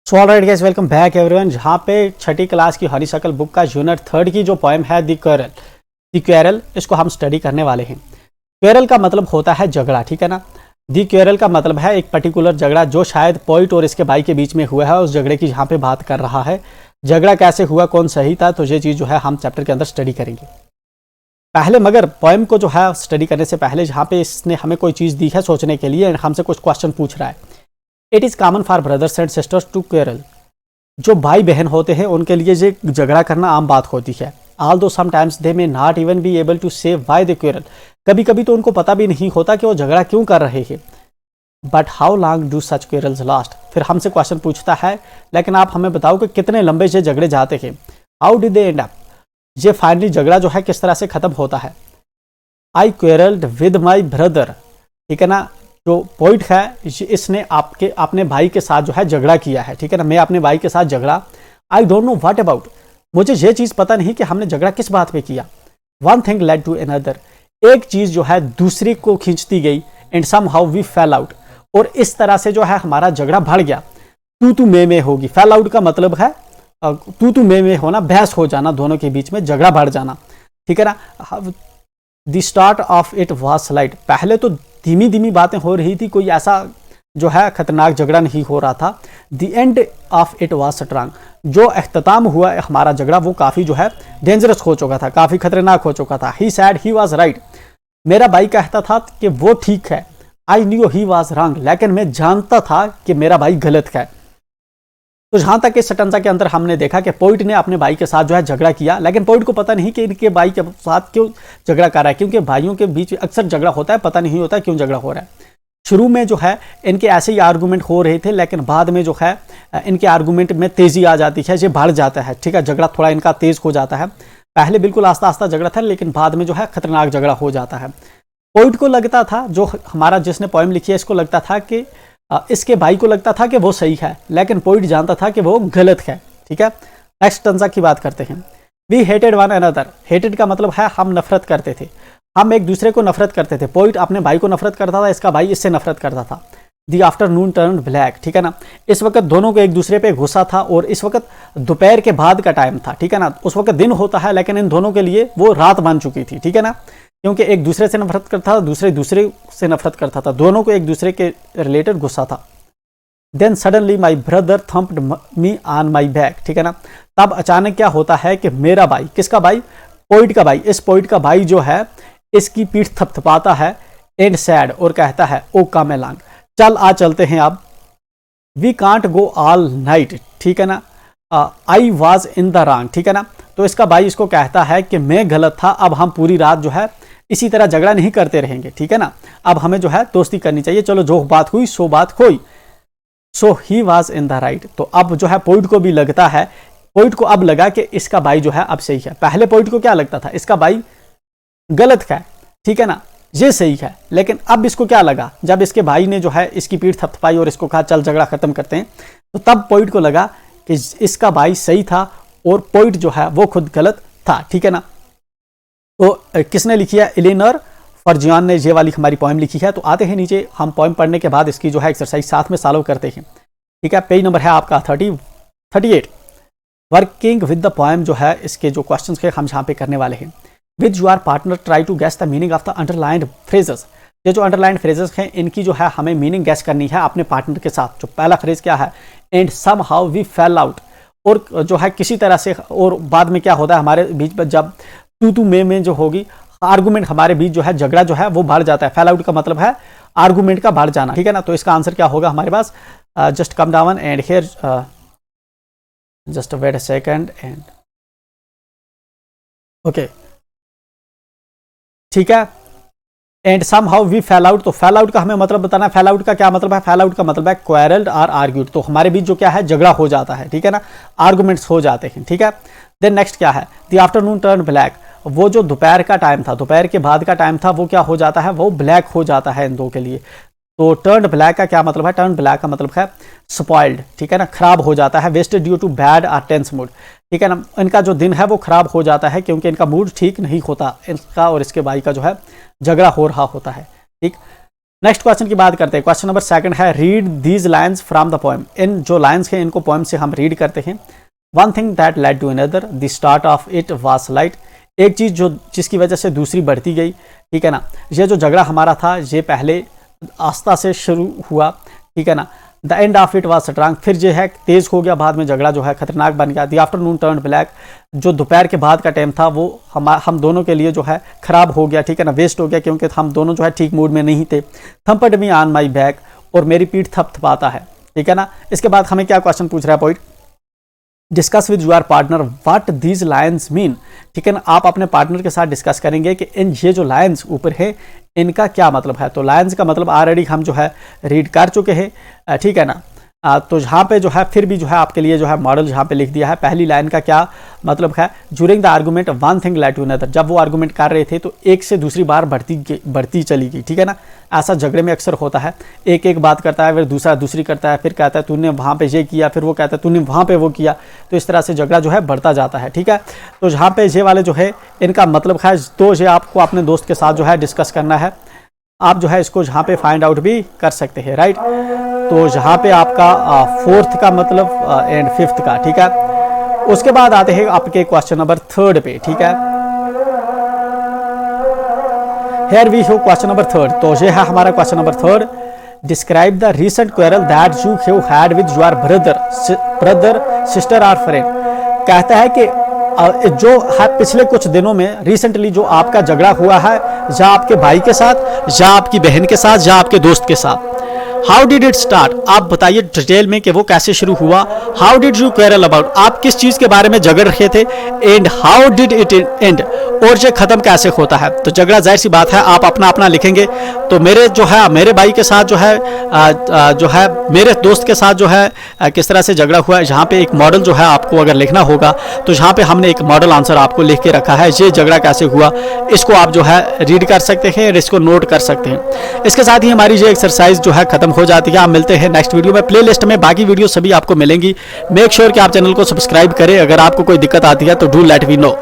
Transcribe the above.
So alright guys, welcome back everyone. जहाँ पे छठी class की हनीशक्ल बुक का यूनिट 3 की जो पोएम है दी क्वेरल, इसको हम स्टडी करने वाले हैं। क्वेरल का मतलब होता है झगड़ा, ठीक है ना। दी क्वेरल का मतलब है एक पर्टिकुलर झगड़ा जो शायद पोइट और इसके भाई के बीच में हुआ है। उस झगड़े की यहाँ पे बात कर रहा है। झगड़ा कैसे हुआ, कौन सही था, तो ये चीज़ जो है हम चैप्टर के अंदर स्टडी करेंगे। पहले मगर पोएम को जो है स्टडी करने से पहले जहाँ पे इसने हमें कोई चीज़ दी है सोचने के लिए, हमसे कुछ क्वेश्चन पूछ रहा है। It is common for brothers and sisters to quarrel. जो भाई बहन होते हैं उनके लिए ये झगड़ा करना आम बात होती है। Although sometimes they may not even be able to say why they quarrel. कभी कभी तो उनको पता भी नहीं होता कि वो झगड़ा क्यों कर रहे हैं। But how long do such quarrels last. फिर हमसे क्वेश्चन पूछता है, लेकिन आप हमें बताओ कि कितने लंबे ये झगड़े जाते हैं। How did they and up. ये फाइनली झगड़ा जो है किस तरह से खत्म होता है। आई क्वेरल्ड विद माई ब्रदर, ठीक है ना। जो पॉइंट है, इसने अपने भाई के साथ जो है झगड़ा किया है, ठीक है ना। मैं अपने भाई के साथ झगड़ा। I don't know what about. मुझे ये चीज़ पता नहीं कि हमने झगड़ा किस बात पे किया। One thing led to another. एक चीज़ जो है दूसरी को खींचती गई। And somehow we fell out. और इस तरह से जो है हमारा झगड़ा बढ़ गया। तू में होगी। फेल आउट का मतलब है तू में होना, बहस हो जाना, दोनों के बीच में झगड़ा बढ़ जाना, ठीक है ना। The start of it was slight. पहले तो धीमी धीमी बातें हो रही थी, कोई ऐसा जो है खतरनाक झगड़ा नहीं हो रहा था। The end of it was strong. जो अख्ताम हुआ हमारा झगड़ा वो काफ़ी जो है डेंजरस हो चुका था, काफ़ी खतरनाक हो चुका था। ही सैड ही वाज राइट। मेरा भाई कहता था कि वो ठीक है। I knew he was wrong. लेकिन मैं जानता था कि मेरा भाई गलत है। तो जहां तक इस स्टंजा के अंदर हमने देखा कि पोइट ने अपने भाई के साथ जो है झगड़ा किया, लेकिन पोइट को पता नहीं कि इनके भाई के साथ क्यों झगड़ा कर रहा है, क्योंकि भाइयों के बीच अक्सर झगड़ा होता है, पता नहीं होता क्यों झगड़ा हो रहा है। शुरू में जो है इनके ऐसे ही आर्गूमेंट हो रहे थे, लेकिन बाद में जो है इनके आर्गूमेंट में तेजी आ जाती है, ये बढ़ जाता है, ठीक है। झगड़ा थोड़ा इनका तेज हो जाता है। पहले बिल्कुल आस्ता आस्ता झगड़ा था, लेकिन बाद में जो है खतरनाक झगड़ा हो जाता है। पोइट को लगता था, जो हमारा जिसने पोएम लिखी है, इसको लगता था कि इसके भाई को लगता था कि वो सही है, लेकिन पोइट जानता था कि वो गलत है, ठीक है। नेक्स्ट स्टंजा की बात करते हैं। We hated one another. Hated का मतलब है हम नफरत करते थे, हम एक दूसरे को नफरत करते थे। पोइट अपने भाई को नफरत करता था, इसका भाई इससे नफरत करता था। दी आफ्टरनून टर्न ब्लैक, ठीक है ना। इस वक्त दोनों को एक दूसरे पे गुस्सा था, और इस वक्त दोपहर के बाद का टाइम था, ठीक है ना। उस वक्त दिन होता है, लेकिन इन दोनों के लिए वो रात बन चुकी थी, ठीक है ना। क्योंकि एक दूसरे से नफरत करता था, दूसरे से नफरत करता था, दोनों को एक दूसरे के रिलेटेड गुस्सा था। Then suddenly my brother thumped me on my back, ठीक है ना। तब अचानक क्या होता है कि मेरा भाई, किसका भाई, पोइट का भाई, इस पोइट का भाई जो है इसकी पीठ थपथपाता है। एंड सैड, और कहता है ओ कम अलोंग, चल आ चलते हैं अब। We can't go all night, ठीक है ना। I was in the wrong, ठीक है ना। तो इसका भाई इसको कहता है कि मैं गलत था, अब हम पूरी रात जो है इसी तरह झगड़ा नहीं करते रहेंगे, ठीक है ना। अब हमें जो है दोस्ती करनी चाहिए, चलो जो बात हुई सो बात हुई। So he was in the right. तो अब जो है पोइट को भी लगता है, पोइट को अब लगा कि इसका भाई जो है अब सही है। पहले पोइट को क्या लगता था, इसका भाई गलत है, ठीक है ना, ये सही है। लेकिन अब इसको क्या लगा, जब इसके भाई ने जो है इसकी पीठ थपथपाई और इसको कहा चल झगड़ा खत्म करते हैं, तो तब पोइट को लगा कि इसका भाई सही था और पोइट जो है वो खुद गलत था, ठीक है ना। तो किसने लिखी है, एलेनोर फर्जियान ने ये वाली हमारी पोएम लिखी है। तो आते हैं नीचे, हम पोएम पढ़ने के बाद इसकी जो है एक्सरसाइज साथ में सॉल्व करते हैं, ठीक है। पेज नंबर है आपका 38। वर्किंग विद द पोएम जो है, इसके जो क्वेश्चंस है हम यहाँ पे करने वाले हैं। With your partner try to guess the meaning of the underlined phrases. ये जो अंडरलाइंड फ्रेजेस हैं इनकी जो है हमें मीनिंग गेस करनी है अपने पार्टनर के साथ। जो पहला फ्रेज क्या है, and somehow we fell out, और जो है किसी तरह से, और बाद में क्या होता है हमारे बीच में, जब तू में जो होगी आर्गुमेंट, हमारे बीच जो है झगड़ा जो है वो बढ़ जाता है। फेल आउट का मतलब है आर्गुमेंट का बढ़ जाना, ठीक है ना। तो इसका आंसर क्या होगा हमारे पास, just calm down and hear, just wait a second and okay, ठीक है। And somehow we fell out, तो फेल आउट का हमें मतलब बताना है। फेल आउट का क्या मतलब है, फेल आउट का मतलब है क्वेरल्ड और आर्ग्यूड। तो हमारे बीच जो क्या है झगड़ा हो जाता है, ठीक है ना, आर्गुमेंट्स हो जाते हैं, ठीक है। देन नेक्स्ट क्या है, द आफ्टरनून टर्न ब्लैक। वो जो दोपहर का टाइम था, दोपहर के बाद का टाइम था, वो क्या हो जाता है, वो ब्लैक हो जाता है इन दो के लिए। तो टर्न ब्लैक का क्या मतलब है, टर्न ब्लैक का मतलब है स्पॉइल्ड, ठीक है ना, खराब हो जाता है। वेस्टेड ड्यू टू बैड और टेंस मूड, ठीक है ना। इनका जो दिन है वो खराब हो जाता है क्योंकि इनका मूड ठीक नहीं होता, इनका और इसके भाई का जो है झगड़ा हो रहा होता है, ठीक। नेक्स्ट क्वेश्चन की बात करते हैं। क्वेश्चन नंबर 2 है read these lines from the poem. इन जो लाइन्स हैं इनको पोएम से हम रीड करते हैं। One thing that led to another, the start of it was light. एक चीज जो जिसकी वजह से दूसरी बढ़ती गई, ठीक है ना। ये जो झगड़ा हमारा था ये पहले आस्था से शुरू हुआ, ठीक है ना। The end of it was strong, फिर जो है तेज हो गया, बाद में झगड़ा जो है खतरनाक बन गया। द आफ्टरनून टर्न ब्लैक, जो दोपहर के बाद का टाइम था वो हम दोनों के लिए जो है खराब हो गया, ठीक है ना, वेस्ट हो गया, क्योंकि हम दोनों जो है ठीक मूड में नहीं थे। थम्पड मी ऑन माई बैक, और मेरी पीठ थपथपाता है, ठीक है ना। इसके बाद हमें क्या क्वेश्चन पूछ रहा है point, discuss with your partner what these lines mean, ठीक है ना। आप अपने पार्टनर के साथ डिस्कस करेंगे कि इन ये जो लाइन्स ऊपर है इनका क्या मतलब है। तो लाइन्स का मतलब ऑलरेडी हम जो है रीड कर चुके हैं, ठीक है ना। तो यहाँ पे जो है फिर भी जो है आपके लिए जो है मॉडल यहाँ पे लिख दिया है। पहली लाइन का क्या मतलब है, during the argument one thing led to another, जब वो आर्गूमेंट कर रहे थे तो एक से दूसरी बार बढ़ती चली गई, ठीक है ना। ऐसा झगड़े में अक्सर होता है, एक एक बात करता है, फिर दूसरा दूसरी करता है, फिर कहता है तूने वहाँ पे ये किया, फिर वो कहता है तूने वहाँ पे वो किया। तो इस तरह से झगड़ा जो है बढ़ता जाता है, ठीक है। तो यहाँ पे ये वाले जो है इनका मतलब है, तो ये आपको अपने दोस्त के साथ जो है डिस्कस करना है। आप जो है इसको यहाँ पे फाइंड आउट भी कर सकते हैं, राइट। तो यहाँ पे आपका 4th का मतलब एंड 5th का, ठीक है। उसके बाद आते हैं आपके क्वेश्चन नंबर 3 पे, ठीक है। हेयर वी हो क्वेश्चन नंबर 3। तो ये है हमारा question number 3। Describe the recent quarrel that you have had with your brother sister और फ्रेंड। कहता है कि जो है पिछले कुछ दिनों में रिसेंटली जो आपका झगड़ा हुआ है, या आपके भाई के साथ, या आपकी बहन के साथ, या आपके दोस्त के साथ। हाउ डिड इट स्टार्ट, आप बताइए डिटेल में कि वो कैसे शुरू हुआ। How did you quarrel about, आप किस चीज के बारे में झगड़ रहे थे। And how did it and, और ये खत्म कैसे होता है। तो झगड़ा जाहिर सी बात है आप अपना अपना लिखेंगे। तो मेरे जो है मेरे भाई के साथ जो है मेरे दोस्त के साथ जो है किस तरह से झगड़ा हुआ है, यहाँ पे एक मॉडल जो है आपको अगर लिखना होगा तो यहाँ पे हमने एक मॉडल आंसर आपको लिख के रखा है। ये झगड़ा कैसे हुआ इसको आप जो है रीड कर सकते हैं और इसको नोट कर सकते हैं। इसके साथ ही हमारी ये एक्सरसाइज जो है खत्म हो जाती है। आप मिलते हैं नेक्स्ट वीडियो में। प्लेलिस्ट में बाकी वीडियो सभी आपको मिलेंगी। मेक श्योर कि आप चैनल को सब्सक्राइब करें। अगर आपको कोई दिक्कत आती है तो डू लेट वी नो।